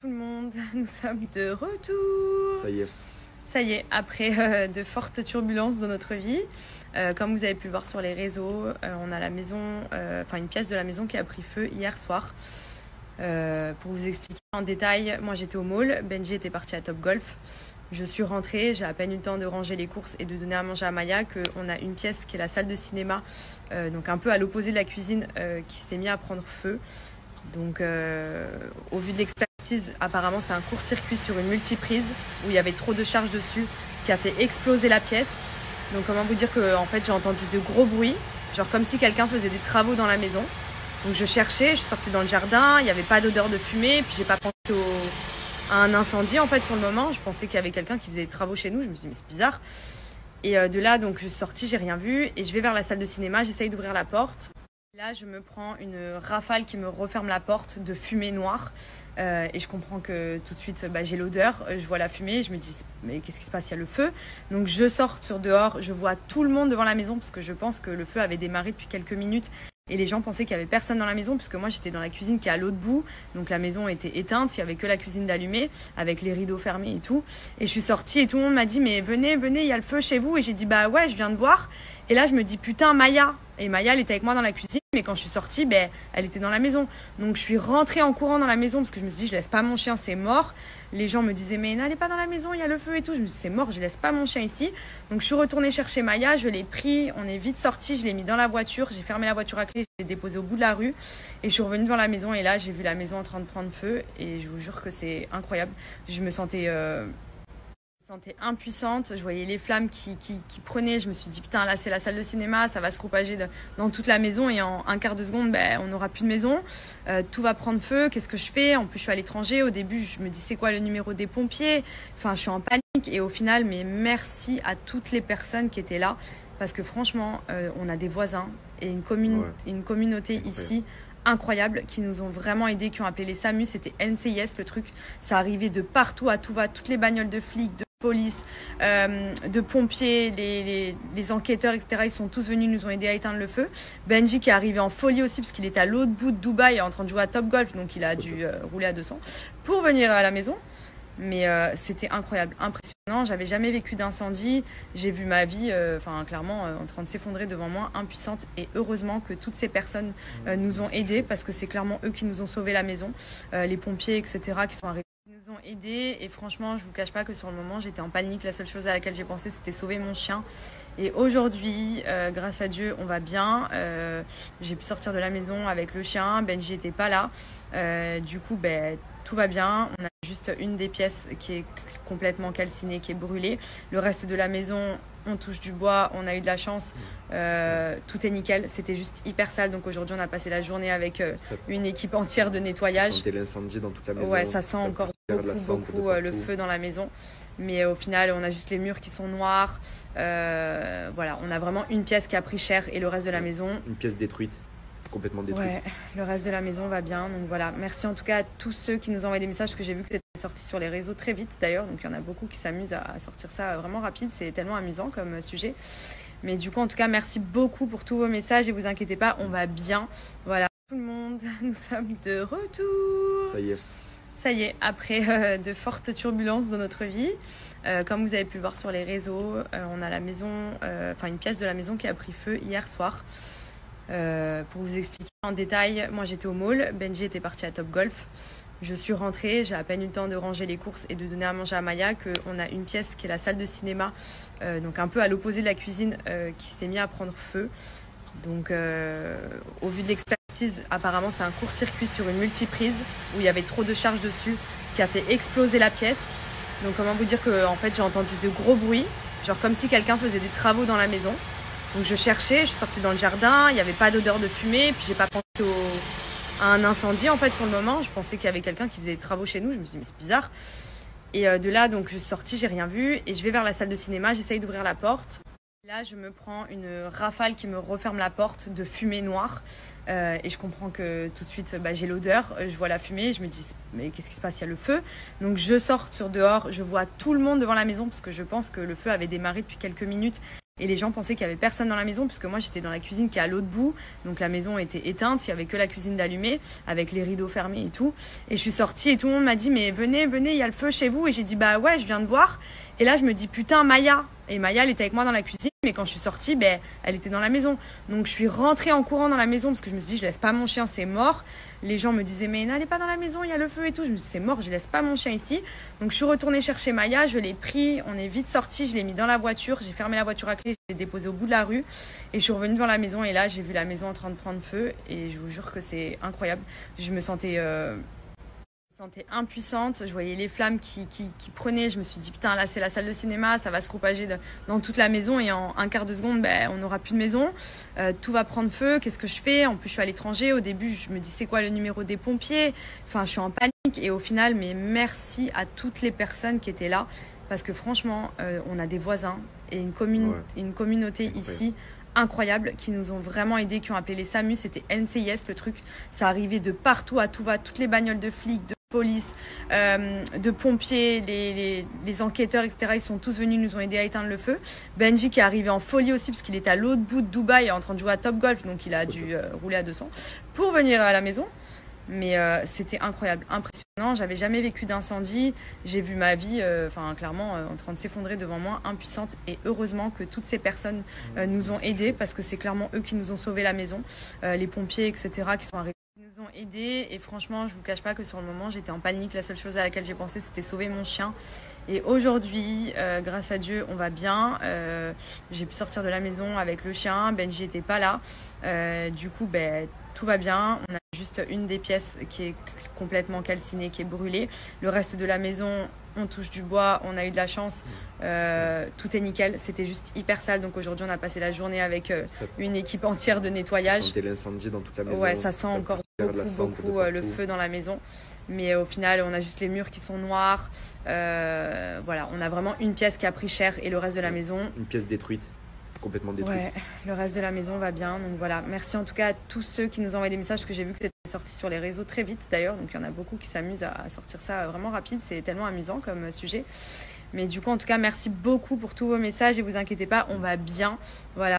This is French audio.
Tout le monde, nous sommes de retour. Ça y est. Ça y est, après de fortes turbulences dans notre vie, comme vous avez pu le voir sur les réseaux, on a la maison, une pièce de la maison qui a pris feu hier soir. Pour vous expliquer en détail, moi j'étais au mall, Benji était parti à Top Golf. Je suis rentrée, j'ai à peine eu le temps de ranger les courses et de donner à manger à Maya qu'on a une pièce qui est la salle de cinéma, donc un peu à l'opposé de la cuisine, qui s'est mis à prendre feu. Donc au vu de l'expertise, apparemment c'est un court-circuit sur une multiprise où il y avait trop de charge dessus qui a fait exploser la pièce. Donc comment vous dire que en fait j'ai entendu de gros bruits, genre comme si quelqu'un faisait des travaux dans la maison. Donc je cherchais, je suis sortie dans le jardin, il n'y avait pas d'odeur de fumée, puis j'ai pas pensé à un incendie en fait sur le moment. Je pensais qu'il y avait quelqu'un qui faisait des travaux chez nous, je me suis dit mais c'est bizarre. Et de là donc je suis sortie, j'ai rien vu et je vais vers la salle de cinéma, j'essaye d'ouvrir la porte. Là, je me prends une rafale qui me referme la porte de fumée noire et je comprends que tout de suite, j'ai l'odeur, je vois la fumée, je me dis mais qu'est-ce qui se passe, il y a le feu. Donc je sors sur dehors, je vois tout le monde devant la maison parce que je pense que le feu avait démarré depuis quelques minutes et les gens pensaient qu'il n'y avait personne dans la maison puisque moi j'étais dans la cuisine qui est à l'autre bout, donc la maison était éteinte, il n'y avait que la cuisine d'allumée avec les rideaux fermés et tout. Et je suis sortie et tout le monde m'a dit mais venez, il y a le feu chez vous. Et j'ai dit bah ouais, je viens de voir. Et là je me dis putain Maya. Et Maya elle était avec moi dans la cuisine, mais quand je suis sortie, elle était dans la maison. Donc je suis rentrée en courant dans la maison parce que je me suis dit je laisse pas mon chien, c'est mort. Les gens me disaient mais n'allez pas dans la maison, il y a le feu et tout. Je me suis dit c'est mort, je laisse pas mon chien ici. Donc je suis retournée chercher Maya, je l'ai pris, on est vite sorti, je l'ai mis dans la voiture, j'ai fermé la voiture à clé, je l'ai déposée au bout de la rue et je suis revenue devant la maison et là j'ai vu la maison en train de prendre feu et je vous jure que c'est incroyable. Je me sentais impuissante, je voyais les flammes qui prenaient, je me suis dit putain là c'est la salle de cinéma, ça va se propager dans toute la maison et en un quart de seconde on n'aura plus de maison, tout va prendre feu, qu'est-ce que je fais? En plus je suis à l'étranger, au début je me dis c'est quoi le numéro des pompiers, je suis en panique et au final mais merci à toutes les personnes qui étaient là parce que franchement on a des voisins et une communauté ici incroyable qui nous ont vraiment aidés, qui ont appelé les SAMU, c'était NCIS le truc, ça arrivait de partout à tout va, toutes les bagnoles de flics, de police, de pompiers, les enquêteurs, etc. Ils sont tous venus, nous ont aidés à éteindre le feu. Benji qui est arrivé en folie aussi parce qu'il était à l'autre bout de Dubaï en train de jouer à Top Golf, donc il a dû rouler à 200 pour venir à la maison. Mais c'était incroyable, impressionnant. J'avais jamais vécu d'incendie. J'ai vu ma vie, clairement, en train de s'effondrer devant moi, impuissante. Et heureusement que toutes ces personnes nous ont aidés parce que c'est clairement eux qui nous ont sauvé la maison, les pompiers, etc. qui sont arrivés. Ils nous ont aidés et franchement, je vous cache pas que sur le moment, j'étais en panique. La seule chose à laquelle j'ai pensé, c'était sauver mon chien. Et aujourd'hui, grâce à Dieu, on va bien. J'ai pu sortir de la maison avec le chien. Benji n'était pas là. Du coup, tout va bien. On a juste une des pièces qui est complètement calcinée, qui est brûlée. Le reste de la maison, on touche du bois. On a eu de la chance. Tout est nickel. C'était juste hyper sale. Donc aujourd'hui, on a passé la journée avec une équipe entière de nettoyage. Ça sentait l'incendie dans toute la maison. Ouais, ça sent encore beaucoup le feu dans la maison. Mais au final, on a juste les murs qui sont noirs. On a vraiment une pièce qui a pris cher et le reste de la maison... Une pièce détruite, complètement détruite. Ouais, le reste de la maison va bien. Donc voilà, merci en tout cas à tous ceux qui nous envoient des messages, parce que j'ai vu que c'était sorti sur les réseaux très vite d'ailleurs. Donc il y en a beaucoup qui s'amusent à sortir ça vraiment rapide. C'est tellement amusant comme sujet. Mais du coup, en tout cas, merci beaucoup pour tous vos messages et vous inquiétez pas, on va bien. Voilà, tout le monde, nous sommes de retour. Ça y est. Ça y est, après de fortes turbulences dans notre vie, comme vous avez pu le voir sur les réseaux, on a la maison, une pièce de la maison qui a pris feu hier soir. Pour vous expliquer en détail, moi j'étais au mall, Benji était parti à Top Golf. Je suis rentrée, j'ai à peine eu le temps de ranger les courses et de donner à manger à Maya qu'on a une pièce qui est la salle de cinéma, donc un peu à l'opposé de la cuisine, qui s'est mis à prendre feu. Donc au vu de l'expertise, apparemment c'est un court-circuit sur une multiprise où il y avait trop de charge dessus qui a fait exploser la pièce. Donc comment vous dire que en fait j'ai entendu de gros bruits, genre comme si quelqu'un faisait des travaux dans la maison. Donc je cherchais, je suis sortie dans le jardin, il n'y avait pas d'odeur de fumée, puis j'ai pas pensé à un incendie en fait sur le moment. Je pensais qu'il y avait quelqu'un qui faisait des travaux chez nous, je me suis dit mais c'est bizarre. Et de là donc je suis sortie, j'ai rien vu et je vais vers la salle de cinéma, j'essaye d'ouvrir la porte. Là, je me prends une rafale qui me referme la porte de fumée noire et je comprends que tout de suite, j'ai l'odeur, je vois la fumée, je me dis mais qu'est-ce qui se passe, il y a le feu. Donc je sors sur dehors, je vois tout le monde devant la maison parce que je pense que le feu avait démarré depuis quelques minutes Et les gens pensaient qu'il y avait personne dans la maison, puisque moi j'étais dans la cuisine qui est à l'autre bout, donc la maison était éteinte, il y avait que la cuisine d'allumée, avec les rideaux fermés et tout. Et je suis sortie et tout le monde m'a dit mais venez, il y a le feu chez vous. Et j'ai dit bah ouais, je viens de voir. Et là je me dis putain Maya. Et Maya elle était avec moi dans la cuisine, mais quand je suis sortie, elle était dans la maison. Donc je suis rentrée en courant dans la maison parce que je me suis dit je laisse pas mon chien, c'est mort. Les gens me disaient mais n'allez pas dans la maison, il y a le feu et tout. Je me suis dit c'est mort, je laisse pas mon chien ici. Donc je suis retournée chercher Maya, je l'ai pris, on est vite sorti, je l'ai mis dans la voiture, j'ai fermé la voiture à clé, je l'ai déposée au bout de la rue et je suis revenue devant la maison et là j'ai vu la maison en train de prendre feu et je vous jure que c'est incroyable. Je me sentais impuissante, je voyais les flammes qui prenaient, je me suis dit putain là c'est la salle de cinéma, ça va se propager dans toute la maison et en un quart de seconde on n'aura plus de maison, tout va prendre feu, qu'est-ce que je fais? En plus je suis à l'étranger, au début je me dis c'est quoi le numéro des pompiers, enfin je suis en panique et au final mais merci à toutes les personnes qui étaient là parce que franchement on a des voisins et une communauté ici incroyable qui nous ont vraiment aidés, qui ont appelé les SAMU, c'était NCIS le truc, ça arrivait de partout à tout va, toutes les bagnoles de flics, de police, de pompiers, les enquêteurs, etc. Ils sont tous venus, nous ont aidés à éteindre le feu. Benji qui est arrivé en folie aussi parce qu'il était à l'autre bout de Dubaï en train de jouer à Top Golf, donc il a dû rouler à 200 pour venir à la maison. Mais c'était incroyable, impressionnant. J'avais jamais vécu d'incendie. J'ai vu ma vie, clairement, en train de s'effondrer devant moi, impuissante. Et heureusement que toutes ces personnes nous ont aidés parce que c'est clairement eux qui nous ont sauvé la maison, les pompiers, etc. qui sont arrivés. Ils nous ont aidés et franchement, je vous cache pas que sur le moment, j'étais en panique. La seule chose à laquelle j'ai pensé, c'était sauver mon chien. Et aujourd'hui, grâce à Dieu, on va bien. J'ai pu sortir de la maison avec le chien. Benji n'était pas là. Du coup, tout va bien. On a juste une des pièces qui est complètement calcinée, qui est brûlée. Le reste de la maison, on touche du bois. On a eu de la chance. Tout est nickel. C'était juste hyper sale. Donc aujourd'hui, on a passé la journée avec une équipe entière de nettoyage. Ça sentait l'incendie dans toute la maison. Ouais, ça sent encore beaucoup le feu dans la maison. Mais au final, on a juste les murs qui sont noirs. Voilà, on a vraiment une pièce qui a pris cher et le reste de la maison... Une pièce détruite, complètement détruite. Ouais, le reste de la maison va bien. Donc voilà, merci en tout cas à tous ceux qui nous envoient des messages, parce que j'ai vu que c'était sorti sur les réseaux très vite d'ailleurs. Donc il y en a beaucoup qui s'amusent à sortir ça vraiment rapide. C'est tellement amusant comme sujet. Mais du coup, en tout cas, merci beaucoup pour tous vos messages et vous inquiétez pas, on va bien. Voilà.